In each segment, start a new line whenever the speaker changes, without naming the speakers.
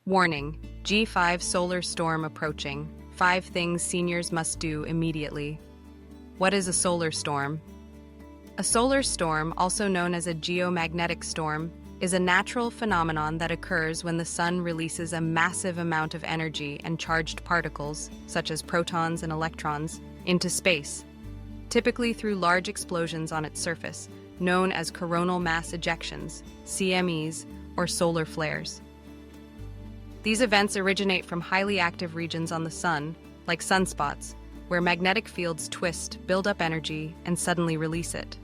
Warning: G5 solar storm approaching. 5 things seniors must do immediately. What is a solar storm? A solar storm, also known as a geomagnetic storm, is a natural phenomenon that occurs when the sun releases a massive amount of energy and charged particles, such as protons and electrons, into space, typically through large explosions on its surface, known as coronal mass ejections, CMEs, or solar flares. These events originate from highly active regions on the sun, like sunspots, where magnetic fields twist, build up energy, and suddenly release it.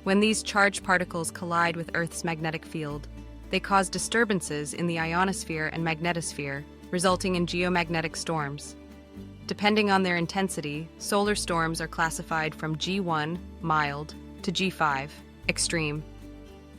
When these charged particles collide with Earth's magnetic field, they cause disturbances in the ionosphere and magnetosphere, resulting in geomagnetic storms. Depending on their intensity, solar storms are classified from G1, mild, to G5, extreme.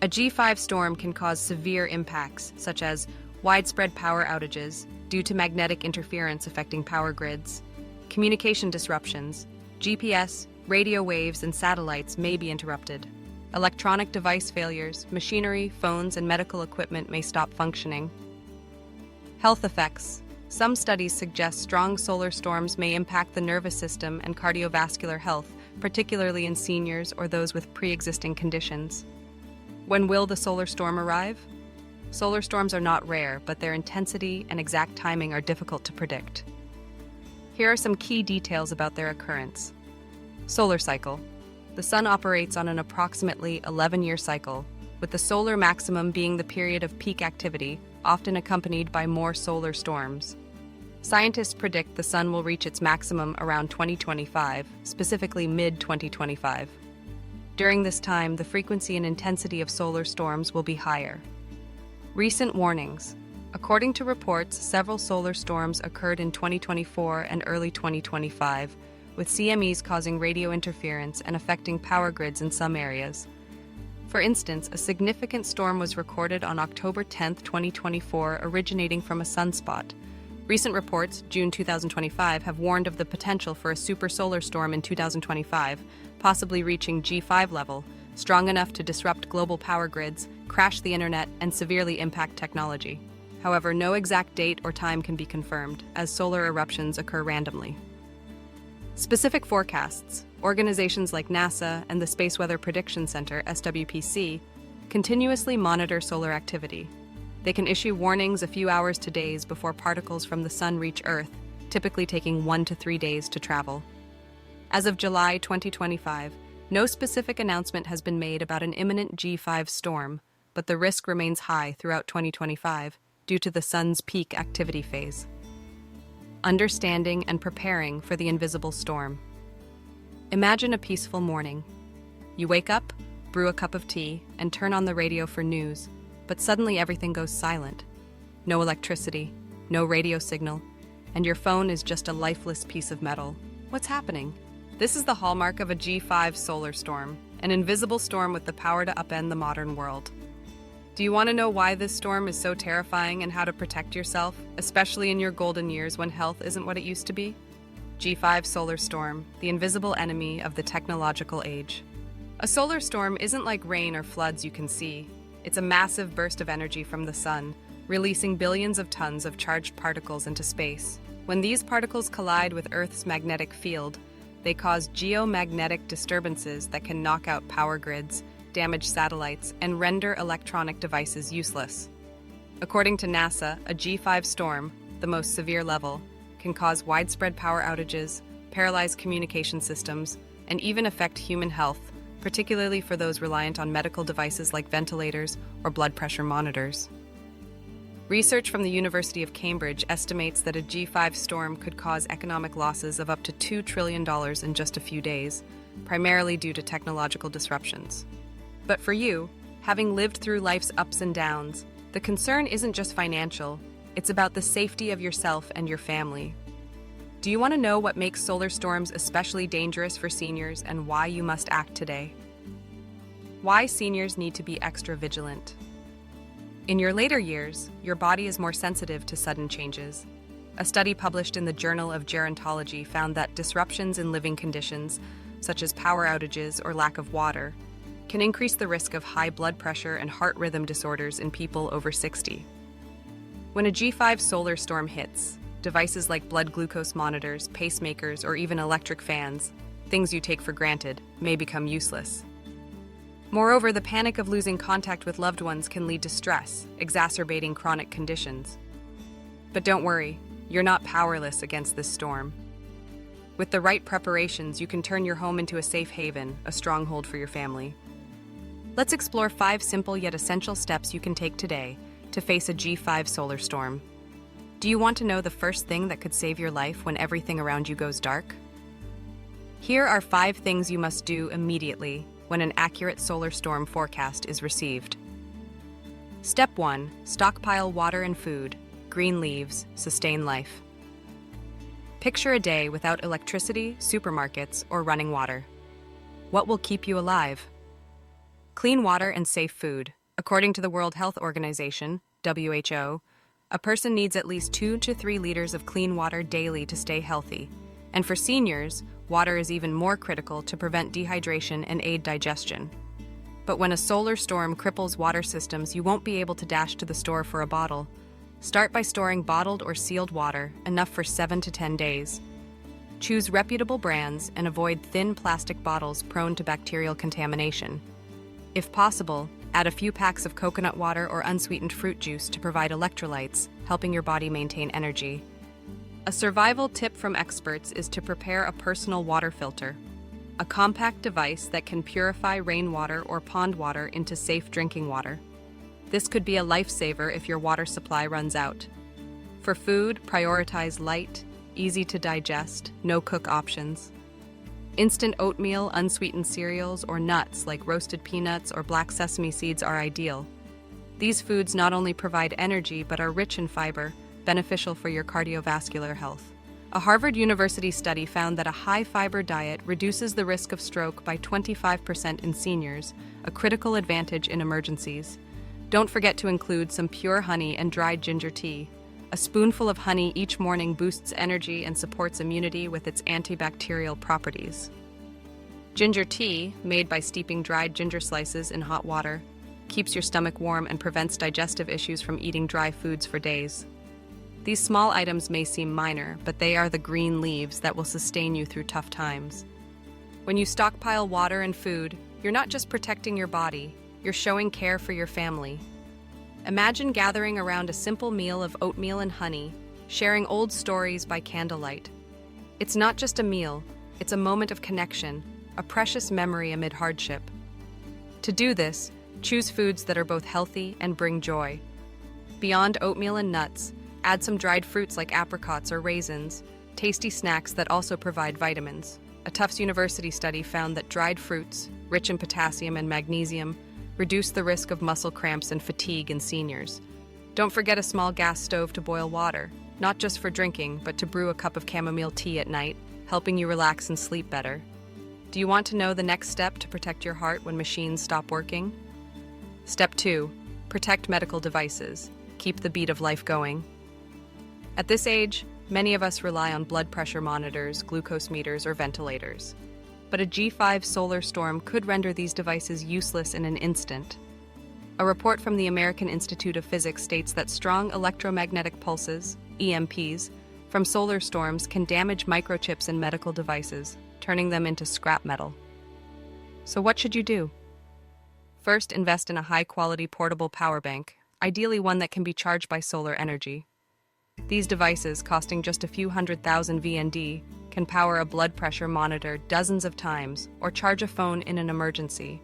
A G5 storm can cause severe impacts, such as widespread power outages due to magnetic interference affecting power grids, communication disruptions, GPS, radio waves, and satellites may be interrupted. Electronic device failures, machinery, phones, and medical equipment may stop functioning. Health effects. Some studies suggest strong solar storms may impact the nervous system and cardiovascular health, particularly in seniors or those with pre-existing conditions. When will the solar storm arrive? Solar storms are not rare, but their intensity and exact timing are difficult to predict. Here are some key details about their occurrence. Solar cycle. The sun operates on an approximately 11-year cycle, with the solar maximum being the period of peak activity, often accompanied by more solar storms. Scientists predict the sun will reach its maximum around 2025, specifically mid-2025. During this time, the frequency and intensity of solar storms will be higher. Recent warnings. According to reports, several solar storms occurred in 2024 and early 2025, with CMEs causing radio interference and affecting power grids in some areas. For instance, a significant storm was recorded on October 10, 2024, originating from a sunspot. Recent reports, June 2025, have warned of the potential for a super solar storm in 2025, possibly reaching G5 level, strong enough to disrupt global power grids, crash the internet, and severely impact technology. However, no exact date or time can be confirmed, as solar eruptions occur randomly. Specific forecasts. Organizations like NASA and the Space Weather Prediction Center, SWPC, continuously monitor solar activity. They can issue warnings a few hours to days before particles from the sun reach Earth, typically taking 1 to 3 days to travel. As of July 2025, no specific announcement has been made about an imminent G5 storm, but the risk remains high throughout 2025 due to the sun's peak activity phase. Understanding and preparing for the invisible storm. Imagine a peaceful morning. You wake up, brew a cup of tea, and turn on the radio for news, but suddenly everything goes silent. No electricity, no radio signal, and your phone is just a lifeless piece of metal. What's happening? This is the hallmark of a G5 solar storm, an invisible storm with the power to upend the modern world. Do you want to know why this storm is so terrifying and how to protect yourself, especially in your golden years when health isn't what it used to be? G5 solar storm, the invisible enemy of the technological age. A solar storm isn't like rain or floods you can see. It's a massive burst of energy from the sun, releasing billions of tons of charged particles into space. When these particles collide with Earth's magnetic field, they cause geomagnetic disturbances that can knock out power grids, damage satellites, and render electronic devices useless. According to NASA, a G5 storm, the most severe level, can cause widespread power outages, paralyze communication systems, and even affect human health, particularly for those reliant on medical devices like ventilators or blood pressure monitors. Research from the University of Cambridge estimates that a G5 storm could cause economic losses of up to $2 trillion in just a few days, primarily due to technological disruptions. But for you, having lived through life's ups and downs, the concern isn't just financial, it's about the safety of yourself and your family. Do you want to know what makes solar storms especially dangerous for seniors and why you must act today? Why seniors need to be extra vigilant. In your later years, your body is more sensitive to sudden changes. A study published in the Journal of Gerontology found that disruptions in living conditions, such as power outages or lack of water, can increase the risk of high blood pressure and heart rhythm disorders in people over 60. When a G5 solar storm hits, devices like blood glucose monitors, pacemakers, or even electric fans, things you take for granted, may become useless. Moreover, the panic of losing contact with loved ones can lead to stress, exacerbating chronic conditions. But don't worry, you're not powerless against this storm. With the right preparations, you can turn your home into a safe haven, a stronghold for your family. Let's explore 5 simple yet essential steps you can take today to face a G5 solar storm. Do you want to know the first thing that could save your life when everything around you goes dark? Here are 5 things you must do immediately when an accurate solar storm forecast is received. Step 1. Stockpile water and food. Green leaves sustain life. Picture a day without electricity, supermarkets, or running water. What will keep you alive? Clean water and safe food. According to the World Health Organization, WHO, a person needs at least 2 to 3 liters of clean water daily to stay healthy. And for seniors, water is even more critical to prevent dehydration and aid digestion. But when a solar storm cripples water systems, you won't be able to dash to the store for a bottle. Start by storing bottled or sealed water, enough for 7 to 10 days. Choose reputable brands and avoid thin plastic bottles prone to bacterial contamination. If possible, add a few packs of coconut water or unsweetened fruit juice to provide electrolytes, helping your body maintain energy. A survival tip from experts is to prepare a personal water filter, a compact device that can purify rainwater or pond water into safe drinking water. This could be a lifesaver if your water supply runs out. For food, prioritize light, easy to digest, no-cook options. Instant oatmeal, unsweetened cereals, or nuts like roasted peanuts or black sesame seeds are ideal. These foods not only provide energy but are rich in fiber, beneficial for your cardiovascular health. A Harvard University study found that a high-fiber diet reduces the risk of stroke by 25% in seniors, a critical advantage in emergencies. Don't forget to include some pure honey and dried ginger tea. A spoonful of honey each morning boosts energy and supports immunity with its antibacterial properties. Ginger tea, made by steeping dried ginger slices in hot water, keeps your stomach warm and prevents digestive issues from eating dry foods for days. These small items may seem minor, but they are the green leaves that will sustain you through tough times. When you stockpile water and food, you're not just protecting your body, you're showing care for your family. Imagine gathering around a simple meal of oatmeal and honey, sharing old stories by candlelight. It's not just a meal, it's a moment of connection, a precious memory amid hardship. To do this, choose foods that are both healthy and bring joy. Beyond oatmeal and nuts, add some dried fruits like apricots or raisins, tasty snacks that also provide vitamins. A Tufts University study found that dried fruits, rich in potassium and magnesium, reduce the risk of muscle cramps and fatigue in seniors. Don't forget a small gas stove to boil water, not just for drinking, but to brew a cup of chamomile tea at night, helping you relax and sleep better. Do you want to know the next step to protect your heart when machines stop working? Step 2. Protect medical devices. Keep the beat of life going. At this age, many of us rely on blood pressure monitors, glucose meters, or ventilators. But a G5 solar storm could render these devices useless in an instant. A report from the American Institute of Physics states that strong electromagnetic pulses, EMPs, from solar storms can damage microchips in medical devices, turning them into scrap metal. So what should you do? First, invest in a high-quality portable power bank, ideally one that can be charged by solar energy. These devices, costing just a few $100,000 VND, can power a blood pressure monitor dozens of times or charge a phone in an emergency.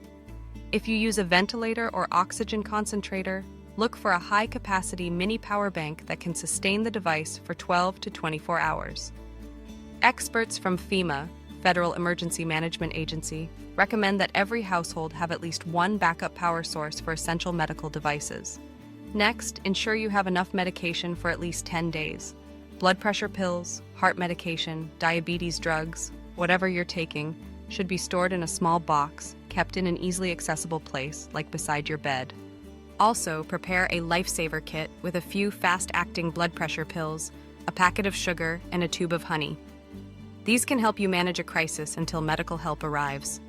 If you use a ventilator or oxygen concentrator, look for a high-capacity mini power bank that can sustain the device for 12 to 24 hours. Experts from FEMA, Federal Emergency Management Agency, recommend that every household have at least one backup power source for essential medical devices. Next, ensure you have enough medication for at least 10 days. Blood pressure pills, heart medication, diabetes drugs, whatever you're taking, should be stored in a small box, kept in an easily accessible place, like beside your bed. Also, prepare a lifesaver kit with a few fast-acting blood pressure pills, a packet of sugar, and a tube of honey. These can help you manage a crisis until medical help arrives.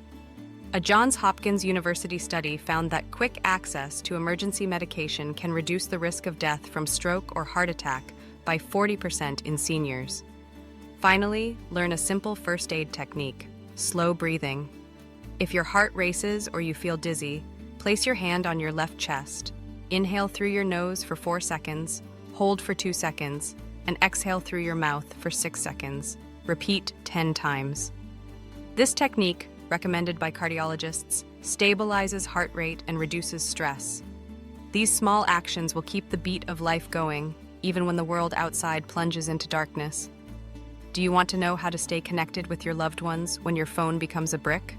A Johns Hopkins University study found that quick access to emergency medication can reduce the risk of death from stroke or heart attack by 40% in seniors. Finally, learn a simple first aid technique: slow breathing. If your heart races or you feel dizzy, place your hand on your left chest. Inhale through your nose for 4 seconds, hold for 2 seconds, and exhale through your mouth for 6 seconds. Repeat 10 times. This technique, recommended by cardiologists, stabilizes heart rate and reduces stress. These small actions will keep the beat of life going, even when the world outside plunges into darkness. Do you want to know how to stay connected with your loved ones when your phone becomes a brick?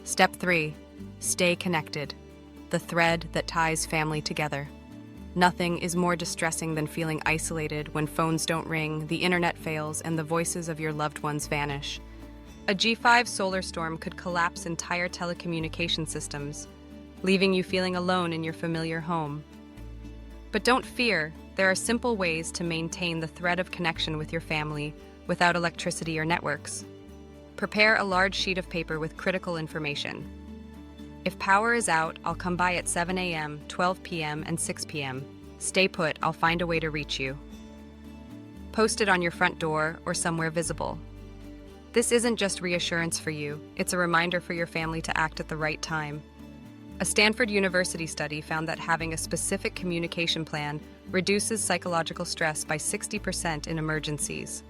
Step 3. Stay connected. The thread that ties family together. Nothing is more distressing than feeling isolated when phones don't ring, the internet fails, and the voices of your loved ones vanish. A G5 solar storm could collapse entire telecommunication systems, leaving you feeling alone in your familiar home. But don't fear, there are simple ways to maintain the thread of connection with your family without electricity or networks. Prepare a large sheet of paper with critical information. If power is out, I'll come by at 7 a.m., 12 p.m., and 6 p.m. Stay put, I'll find a way to reach you. Post it on your front door or somewhere visible. This isn't just reassurance for you, it's a reminder for your family to act at the right time. A Stanford University study found that having a specific communication plan reduces psychological stress by 60% in emergencies.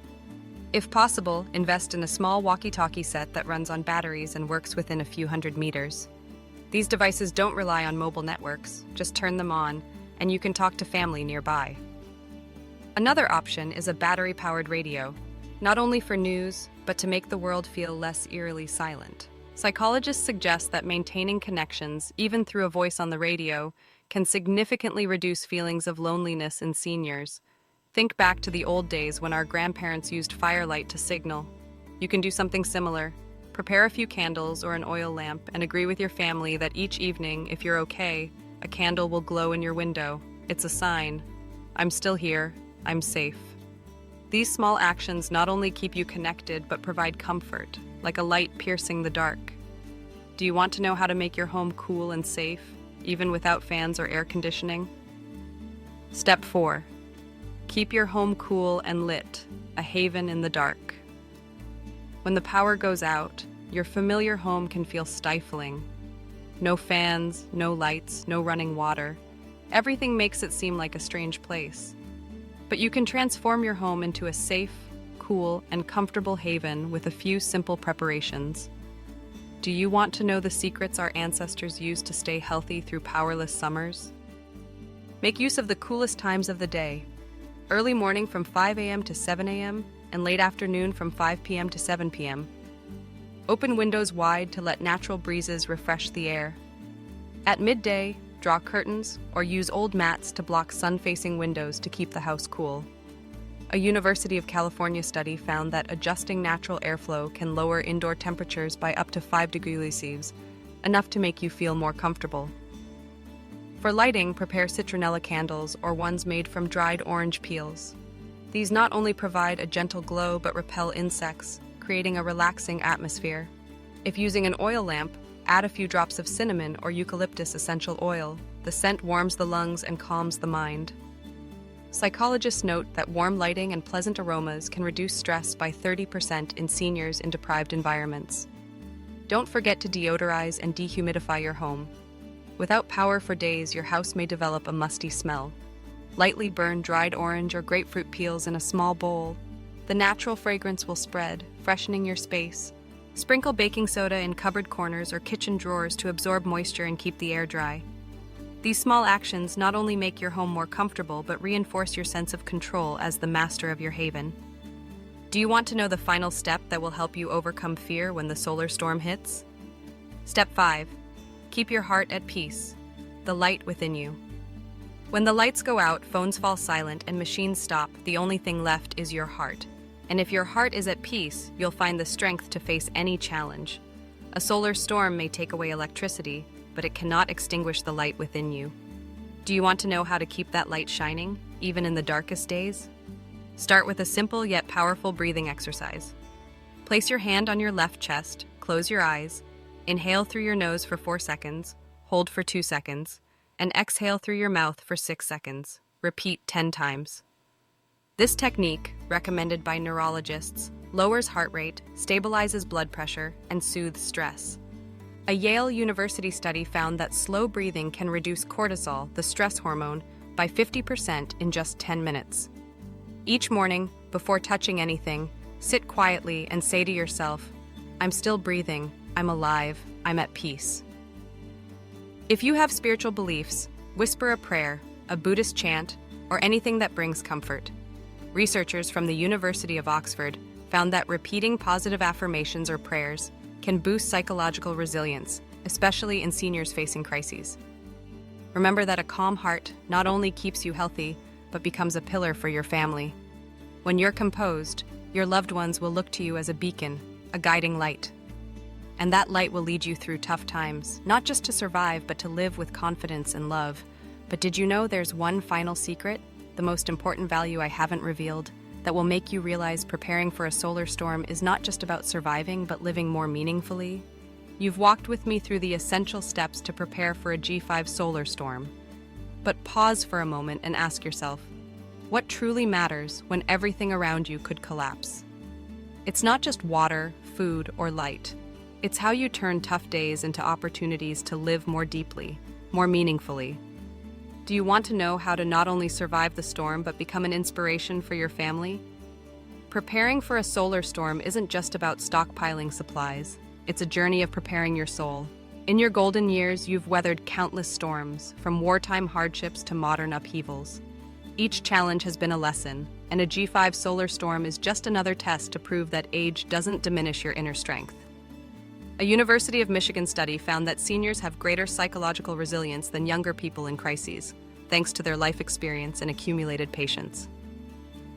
If possible, invest in a small walkie-talkie set that runs on batteries and works within a few hundred meters. These devices don't rely on mobile networks, just turn them on, and you can talk to family nearby. Another option is a battery-powered radio, not only for news, but to make the world feel less eerily silent. Psychologists suggest that maintaining connections, even through a voice on the radio, can significantly reduce feelings of loneliness in seniors. Think back to the old days when our grandparents used firelight to signal. You can do something similar. Prepare a few candles or an oil lamp and agree with your family that each evening, if you're okay, a candle will glow in your window. It's a sign. I'm still here. I'm safe. These small actions not only keep you connected but provide comfort, like a light piercing the dark. Do you want to know how to make your home cool and safe, even without fans or air conditioning? Step 4. Keep your home cool and lit, a haven in the dark. When the power goes out, your familiar home can feel stifling. No fans, no lights, no running water. Everything makes it seem like a strange place. But you can transform your home into a safe, cool, and comfortable haven with a few simple preparations. Do you want to know the secrets our ancestors used to stay healthy through powerless summers? Make use of the coolest times of the day. Early morning from 5 a.m. to 7 a.m., and late afternoon from 5 p.m. to 7 p.m. Open windows wide to let natural breezes refresh the air. At midday, draw curtains or use old mats to block sun-facing windows to keep the house cool. A University of California study found that adjusting natural airflow can lower indoor temperatures by up to 5 degrees Celsius, enough to make you feel more comfortable. For lighting, prepare citronella candles or ones made from dried orange peels. These not only provide a gentle glow but repel insects, creating a relaxing atmosphere. If using an oil lamp, add a few drops of cinnamon or eucalyptus essential oil. The scent warms the lungs and calms the mind. Psychologists note that warm lighting and pleasant aromas can reduce stress by 30% in seniors in deprived environments. Don't forget to deodorize and dehumidify your home. Without power for days, your house may develop a musty smell. Lightly burn dried orange or grapefruit peels in a small bowl. The natural fragrance will spread, freshening your space. Sprinkle baking soda in cupboard corners or kitchen drawers to absorb moisture and keep the air dry. These small actions not only make your home more comfortable but reinforce your sense of control as the master of your haven. Do you want to know the final step that will help you overcome fear when the solar storm hits? Step 5. Keep your heart at peace. The light within you. When the lights go out, phones fall silent, and machines stop, the only thing left is your heart. And if your heart is at peace, you'll find the strength to face any challenge. A solar storm may take away electricity, but it cannot extinguish the light within you. Do you want to know how to keep that light shining, even in the darkest days? Start with a simple yet powerful breathing exercise. Place your hand on your left chest, close your eyes, Inhale through your nose for 4 seconds, hold for 2 seconds, and exhale through your mouth for 6 seconds. Repeat 10 times. This technique, recommended by neurologists, lowers heart rate, stabilizes blood pressure, and soothes stress. A Yale University study found that slow breathing can reduce cortisol, the stress hormone, by 50% in just 10 minutes. Each morning, before touching anything, sit quietly and say to yourself, "I'm still breathing, I'm alive, I'm at peace." If you have spiritual beliefs, whisper a prayer, a Buddhist chant, or anything that brings comfort. Researchers from the University of Oxford found that repeating positive affirmations or prayers can boost psychological resilience, especially in seniors facing crises. Remember that a calm heart not only keeps you healthy, but becomes a pillar for your family. When you're composed, your loved ones will look to you as a beacon, a guiding light. And that light will lead you through tough times, not just to survive, but to live with confidence and love. But did you know there's one final secret, the most important value I haven't revealed, that will make you realize preparing for a solar storm is not just about surviving, but living more meaningfully? You've walked with me through the essential steps to prepare for a G5 solar storm. But pause for a moment and ask yourself, what truly matters when everything around you could collapse? It's not just water, food, or light. It's how you turn tough days into opportunities to live more deeply, more meaningfully. Do you want to know how to not only survive the storm, but become an inspiration for your family? Preparing for a solar storm isn't just about stockpiling supplies. It's a journey of preparing your soul. In your golden years, you've weathered countless storms, from wartime hardships to modern upheavals. Each challenge has been a lesson, and a G5 solar storm is just another test to prove that age doesn't diminish your inner strength. A University of Michigan study found that seniors have greater psychological resilience than younger people in crises, thanks to their life experience and accumulated patience.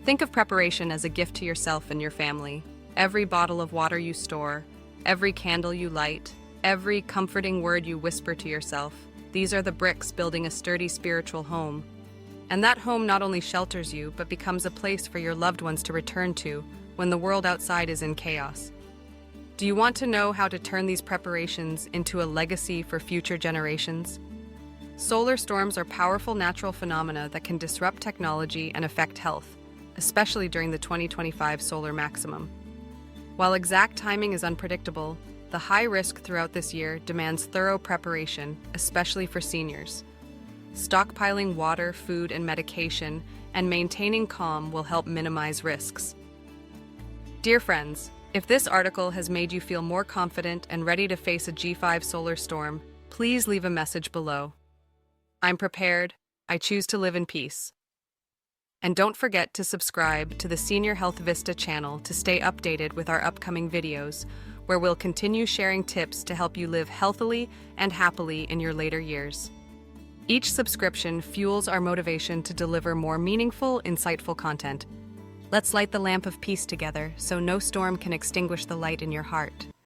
Think of preparation as a gift to yourself and your family. Every bottle of water you store, every candle you light, every comforting word you whisper to yourself, these are the bricks building a sturdy spiritual home. And that home not only shelters you, but becomes a place for your loved ones to return to when the world outside is in chaos. Do you want to know how to turn these preparations into a legacy for future generations? Solar storms are powerful natural phenomena that can disrupt technology and affect health, especially during the 2025 solar maximum. While exact timing is unpredictable, the high risk throughout this year demands thorough preparation, especially for seniors. Stockpiling water, food, and medication, and maintaining calm will help minimize risks. Dear friends, if this article has made you feel more confident and ready to face a G5 solar storm, please leave a message below. I'm prepared. I choose to live in peace. And don't forget to subscribe to the Senior Health Vista channel to stay updated with our upcoming videos, where we'll continue sharing tips to help you live healthily and happily in your later years. Each subscription fuels our motivation to deliver more meaningful, insightful content. Let's light the lamp of peace together so no storm can extinguish the light in your heart.